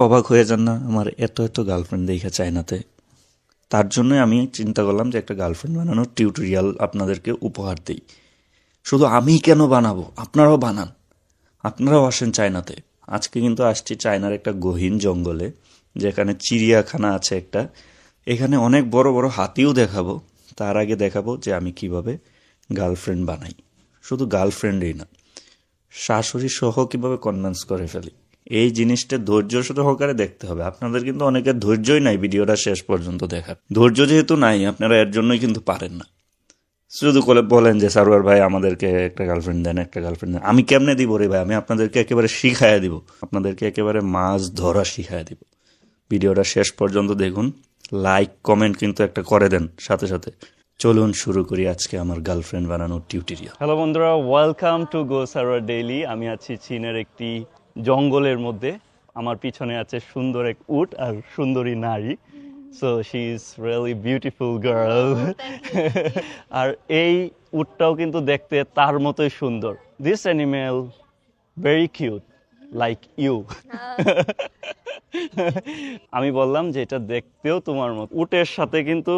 অবাক হয়ে যান না আমার এত এত গার্লফ্রেন্ড দেখা চায়নাতে। তার জন্যই আমি চিন্তা করলাম যে একটা গার্লফ্রেন্ড বানানোর টিউটোরিয়াল আপনাদেরকে উপহার দিই। শুধু আমি কেন বানাবো, আপনারাও বানান, আপনারাও আসেন চায়নাতে। আজকে কিন্তু আসছি চায়নার একটা গহীন জঙ্গলে, যেখানে চিড়িয়াখানা আছে একটা। এখানে অনেক বড় বড় হাতিও দেখাবো। তার আগে দেখাবো যে আমি কিভাবে গার্লফ্রেন্ড বানাই। শুধু গার্লফ্রেন্ডই না, শাশুড়ি সহ কিভাবে কনভিন্স করে ফেলি। এই জিনিসটা ধৈর্য সহকারে দেখতে হবে। আপনাদের কিন্তু অনেকের ধৈর্যই নাই ভিডিওটা শেষ পর্যন্ত দেখার। ধৈর্য যেহেতু নাই, আপনারা এর জন্যই কিন্তু পারেন না। শুধু করে বলেন যে সারোয়ার ভাই আমাদেরকে একটা গার্লফ্রেন্ড দেন, একটা গার্লফ্রেন্ড দেন। আমি কেমনে দিব রে ভাই? আমি আপনাদেরকে একেবারে শিখাইয়া দিব, আপনাদেরকে একেবারে মাছ ধরা শিখাইয়া দিব। ভিডিওটা শেষ পর্যন্ত দেখুন, লাইক কমেন্ট কিন্তু একটা করে দেন সাথে সাথে। চলুন শুরু করি আজকে আমার গার্লফ্রেন্ড বানানোর টিউটোরিয়াল। হ্যালো বন্ধুরা, welcome to go Sarwar daily. আমি আছি চীনের একটি জঙ্গলের মধ্যে। আমার পিছনে আছে সুন্দর এক উট আর সুন্দরী নারী। So she is really beautiful girl. আর এই উটটাও কিন্তু দেখতে তার মতোই সুন্দর। This animal very cute like you. আমি বললাম যে এটা দেখতেও তোমার মতো। উটের সাথে কিন্তু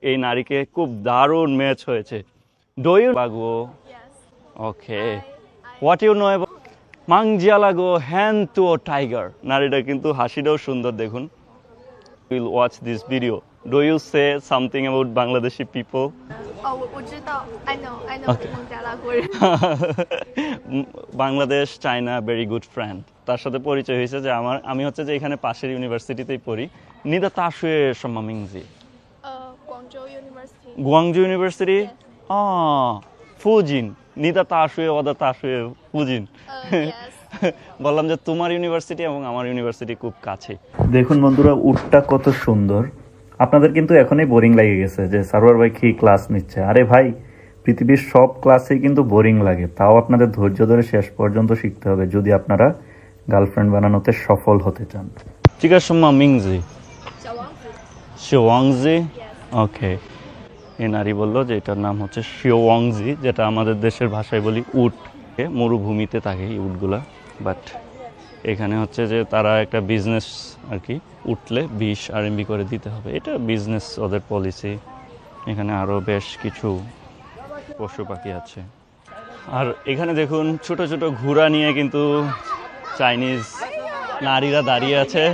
এই নারীকে খুব দারুণ ম্যাচ হয়েছে। Do you lago? Yes. Okay. What you know about Mangjalago hand to a tiger? নারীটা কিন্তু হাসিটাও সুন্দর দেখুন। We'll watch this video. Do you say something about Bangladeshi people? 哦，我知道，I know Okay. 孟加拉国人。 Bangladesh China very good friend. তার সাথে পরিচয় হয়েছে যে আমি হচ্ছে যে এখানে পাশের ইউনিভার্সিটিতেই পড়ি। নিদা তাশুয়ে সম্মামিংজি 广州 University。 গুয়াংজু ইউনিভার্সিটি। ফুজিন নিদা তাশুয়ে ওদা তাশুয়ে ফুজিন। yes。 বললাম যে তোমার ইউনিভার্সিটি এবং আমার ইউনিভার্সিটি খুব কাছে। দেখুন বন্ধুরা, উটটা কত সুন্দর। আপনাদের কিন্তু এখনই বোরিং লেগে গেছে যে সারোয়ার ভাই কি ক্লাস নিচ্ছে। আরে ভাই, পৃথিবীর সব ক্লাসেই কিন্তু বোরিং লাগে। তাও আপনাদের ধৈর্য ধরে শেষ পর্যন্ত শিখতে হবে যদি আপনারা গার্লফ্রেন্ড বানানোতে সফল হতে চান। জিজ্ঞাসা মিংজি 小王子。 শিওয়াংজি। Yes。 ওকে। এই নারী বললো যে এটার নাম হচ্ছে শিওয়াংজি, যেটা আমাদের দেশের ভাষায় বলি উট। মরুভূমিতে থাকে এই উটগুলা, বাট এখানে হচ্ছে যে তারা একটা বিজনেস আর কি, উঠলে 20 RMB করে দিতে হবে। এটা বিজনেস ওদের পলিসি। এখানে আরও বেশ কিছু পশু পাখি আছে। আর এখানে দেখুন ছোট ছোট ঘোড়া নিয়ে কিন্তু চাইনিজ নারীরা দাঁড়িয়ে আছে।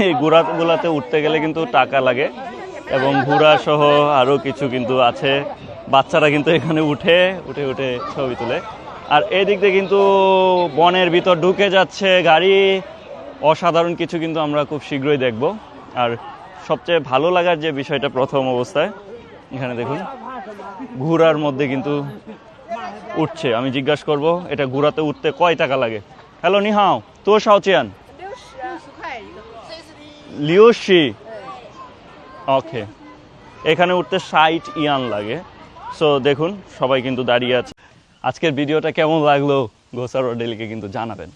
এই ঘোড়াগুলাতে উঠতে গেলে কিন্তু টাকা লাগে, এবং ঘোড়া সহ আরও কিছু কিন্তু আছে। বাচ্চারা কিন্তু এখানে উঠে উঠে উঠে ছবি তোলে। আর এই দিক দিয়ে কিন্তু বনের ভিতর ঢুকে যাচ্ছে গাড়ি। অসাধারণ কিছু কিন্তু আমরা খুব শীঘ্রই দেখব। আর সবচেয়ে ভালো লাগার যে বিষয়টা প্রথম অবস্থায় এখানে দেখুন ঘোড়ার মধ্যে কিন্তু উঠছে। আমি জিজ্ঞাসা করব এটা ঘোড়াতে উঠতে কয় টাকা লাগে। হ্যালো নিহাও তো শাওচিয়ান 60块一个。 লিওশি। ওকে, এখানে উঠতে 60 ইয়ান লাগে। সো দেখুন সবাই কিন্তু দাঁড়িয়ে আছে। আজকের ভিডিওটা কেমন লাগলো গো সারোয়ার ডেইলিকে কিন্তু জানাবেন।